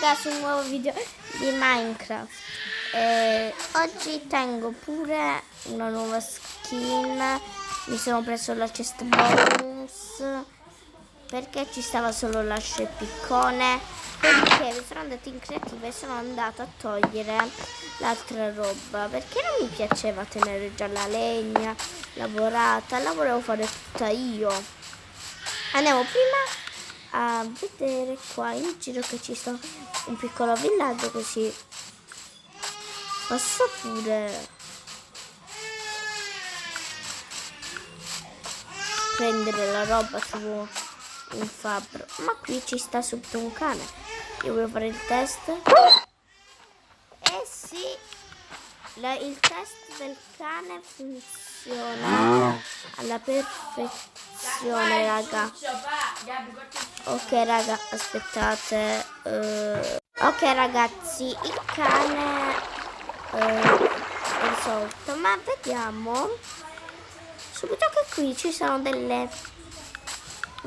raga su un nuovo video di Minecraft. Oggi tengo pure una nuova skin. Mi sono preso la chest bonus perché ci stava solo la scepiccone, perché mi sono andata in creativa e sono andata a togliere l'altra roba perché non mi piaceva tenere già la legna lavorata, la volevo fare tutta io. Andiamo prima a vedere qua in giro che ci sta un piccolo villaggio, così posso pure prendere la roba su un fabbro. Ma qui ci sta subito un cane. Io voglio fare il test. Eh sì, il test del cane funziona alla perfezione, raga. Ok raga, aspettate. Ok ragazzi, il cane è risolto. Ma vediamo subito che qui ci sono delle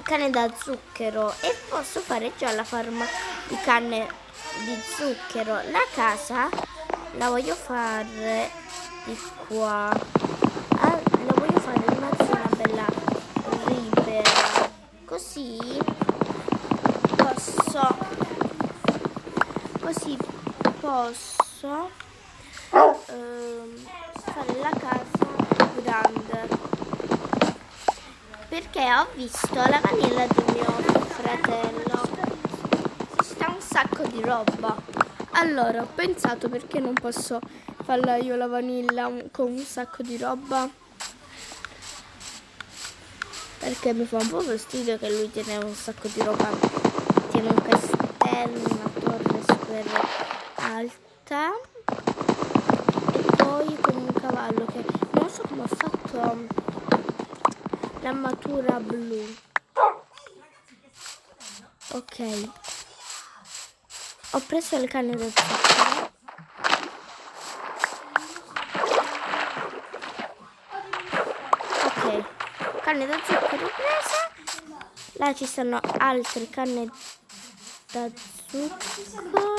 canne da zucchero e posso fare già la farma di canne di zucchero. La casa la voglio fare di qua. La voglio fare in una zona bella libera, così posso fare la casa grande, perché ho visto la vanilla di mio fratello, ci sta un sacco di roba. Allora ho pensato, perché non posso farla io la vanilla con un sacco di roba, perché mi fa un po' fastidio che lui tiene un sacco di roba, tiene un castello, una torre super alta e poi con un cavallo che non so come ha fatto l'armatura blu. Ok, ho preso le canne da zucchero. Ok, canne da zucchero prese. Là ci sono altre canne da zucchero.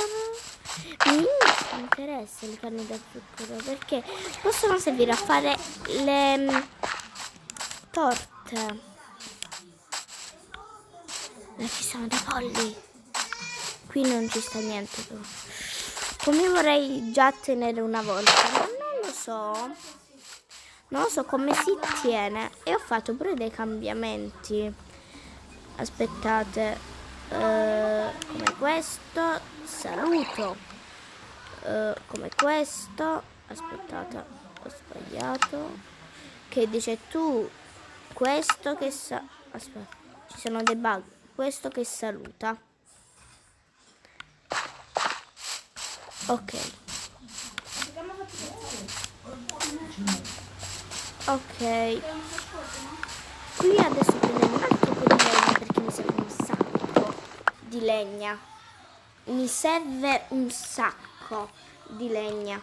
Mi interessa le canne da zucchero perché possono servire a fare le torte. Là ci sono dei polli. Qui non ci sta niente però. Come vorrei già tenere una volta, ma non lo so. Non lo so come si tiene. E ho fatto pure dei cambiamenti. Aspettate. Come questo. Saluto. Come questo. Aspettate. Ho sbagliato. Che dice tu. Questo che aspetta. Ci sono dei bug. Questo che saluta. Ok. Ok. Qui adesso prendiamo un altro po' di legna perché mi serve un sacco di legna. Mi serve un sacco di legna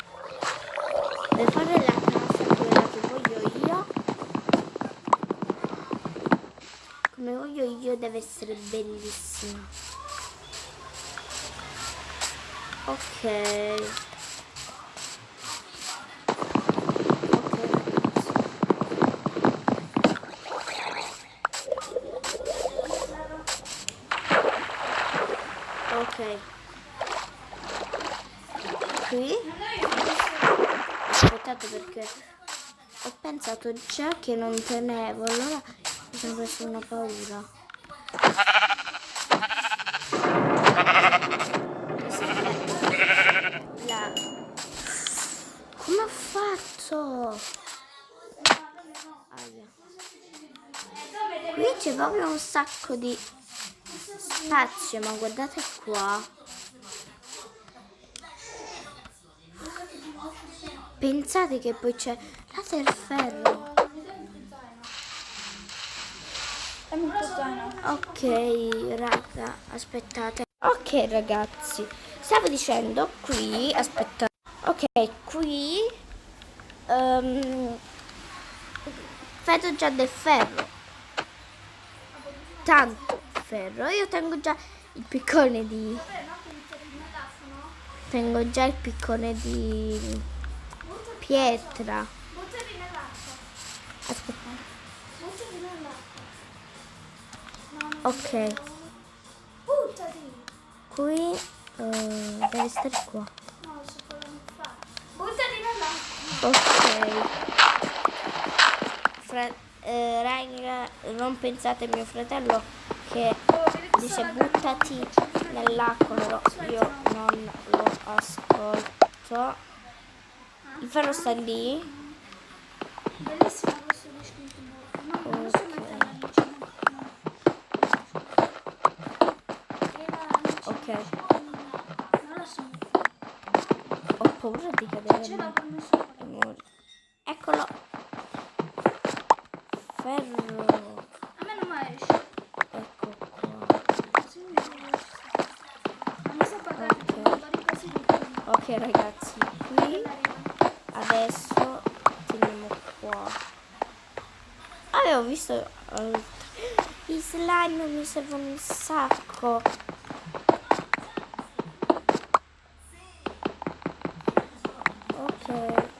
per fare la casa quella che voglio io. Come voglio io, deve essere bellissima. Ok. Ok, qui aspettate perché ho pensato già che non tenevo, allora mi sono preso una paura. Là. Come ho fatto? Qui c'è proprio un sacco di spazio, ma guardate qua. Pensate che poi c'è la terraferro. Ok raga, aspettate. Ok ragazzi, stavo dicendo qui, aspettate. Ok, qui vedo già del ferro. Tanto ferro. Io tengo già il piccone di Tengo già il piccone di pietra. Buttati nell'acqua. Aspetta. Buttati nell'acqua. Ok, Buttati. qui deve stare qua. No, so cosa non fa. Buttati nell'acqua. Ok. Raga, non pensate a mio fratello che dice buttati nell'acqua, però io non lo ascolto. Il ferro sta lì. Bellissimo questo descritto. Non so metterla vicino. Ok, Non la so. ho paura di cadere. Ce l'ho quando so. Eccolo. Ferro. A me non mi esce. Ecco qua. Sì, mi esce. Ma mi sa pagare che non vari così di più. Ok ragazzi, qui adesso teniamo qua. Avevo visto i slime mi servono un sacco. Ok.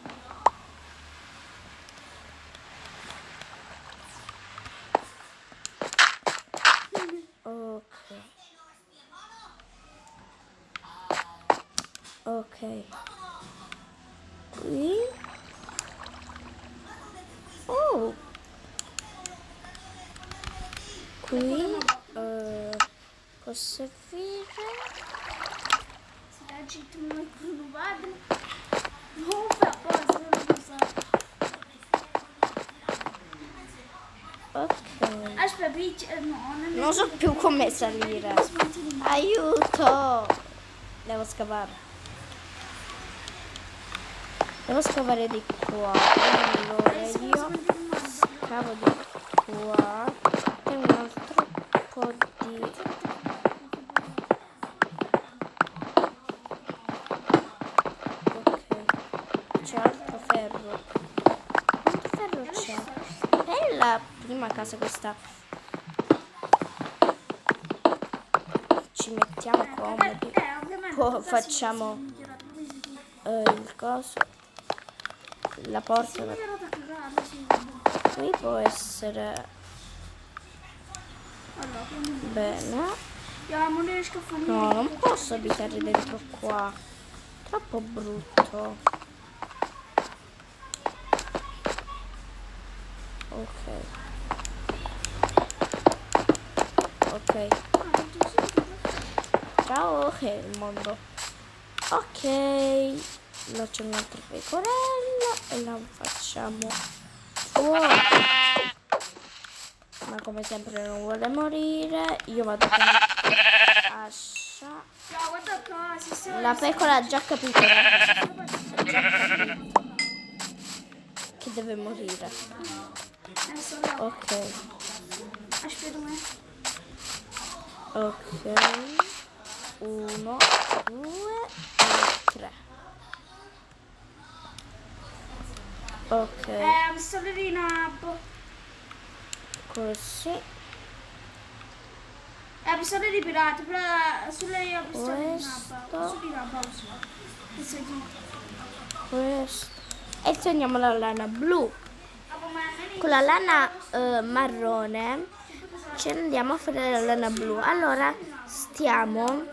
Ok. Qui. Oh. Qui. Posso servire? Si legge tu non provabile. Non fa apposta, non lo so. Ok. Aspetta, Peach, no, Non so più come salire. Aiuto! Devo scavare. Devo scavare di qua. Allora io scavo di qua. Tengo un altro po' di... Ok. C'è altro ferro. Quanto ferro c'è? È la prima casa questa. Ci mettiamo comodi. Poi facciamo il coso. La porta. Qui può essere bene. No, non posso abitare dentro qua. Troppo brutto. Ok. Ok. Ciao, è il mondo. Ok. Là c'è un altro pecorello e la facciamo fuori. Ma come sempre non vuole morire. Io vado con ascia. La pecora ha già capito. Che deve morire. Ok. Ok. 1, 2 e 3. Ok. Così. Episodio di pirati, però sulle episodi di Questo. E teniamo la lana blu. Con la lana marrone ci andiamo a fare la lana blu. Allora stiamo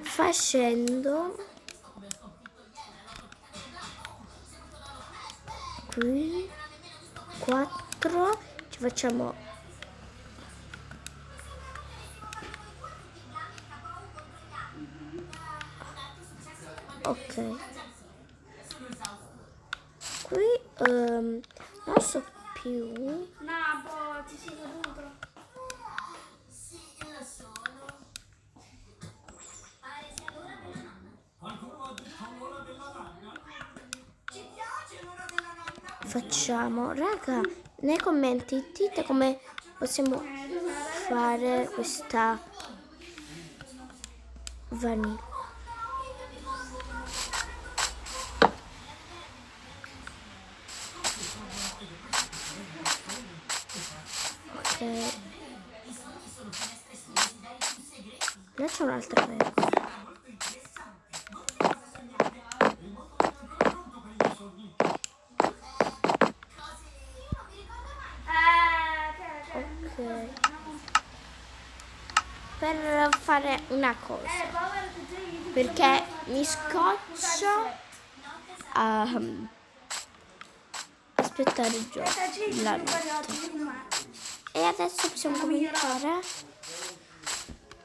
facendo qui 4. Ci facciamo ok. Qui non so più. Ti sei caduto. Facciamo, raga, nei commenti dite come possiamo fare questa vaniglia. Ok. Là c'è un'altra pecora. per fare una cosa, perché mi scoccio a aspettare il giorno, la notte. E adesso possiamo cominciare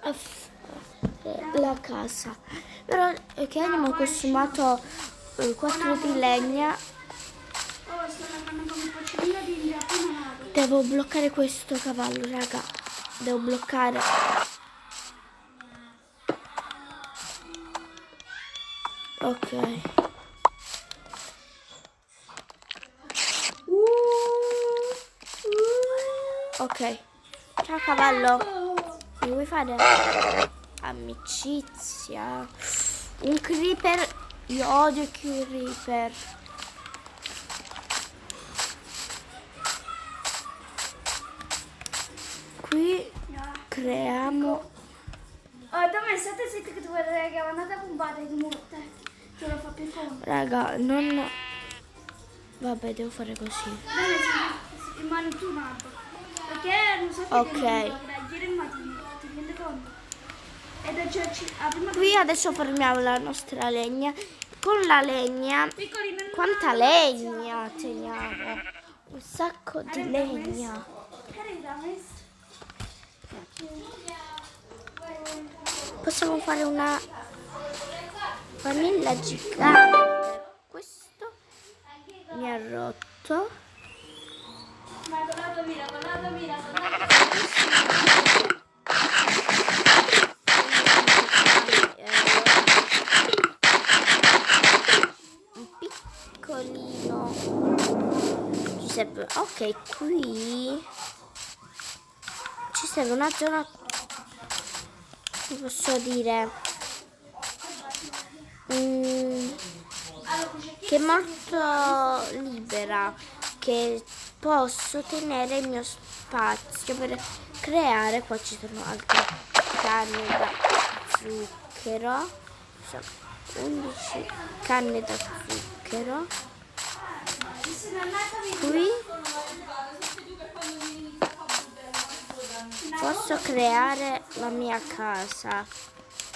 a fare la casa. Però che abbiamo consumato 4 di legna. Devo bloccare questo cavallo, raga. Devo bloccare. Ok. Ok. Ciao cavallo. Mi vuoi fare amicizia? Un creeper. Io odio i creeper. Qui creiamo. Oh, da me state zitti che tu vedrai che andate a pompare di morte. Che lo fa più comodo. Raga, non. Vabbè, devo fare così. Da me si rimane tu un albero. Perché non so Ok. ieri il mattino, ti rendi conto? Ed è già prima Qui adesso formiamo la nostra legna. Con la legna. piccoli nel Quanta legna teniamo? Un sacco di legna. Possiamo fare una vanilla gigante. Questo mi ha rotto. Un piccolino. Ci serve. Ok, qui ci serve una zona. Come posso dire? Che è molto libera, che posso tenere il mio spazio per creare. Poi ci sono altre canne da zucchero, sono 11 canne da zucchero. Qui posso creare la mia casa,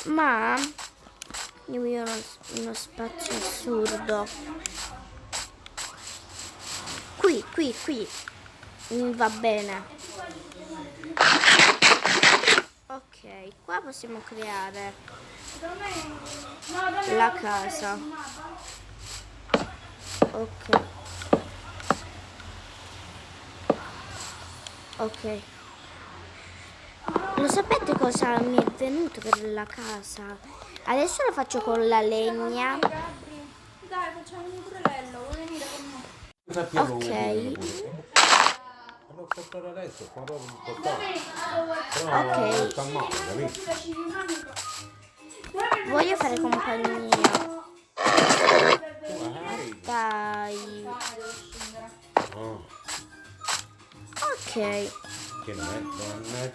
ma io voglio uno spazio assurdo. Qui mi va bene. Ok, qua possiamo creare la casa. Ok. Ok. Lo sapete cosa mi è venuto per la casa? Adesso lo faccio con la legna. Dai, facciamo un corrello, vuoi venire con me? Ok. L'ho portato adesso, qua proprio un portato. Ok. Però sta male, capito? Voglio fare compagnia. Dai. Oh, Ok. che non è,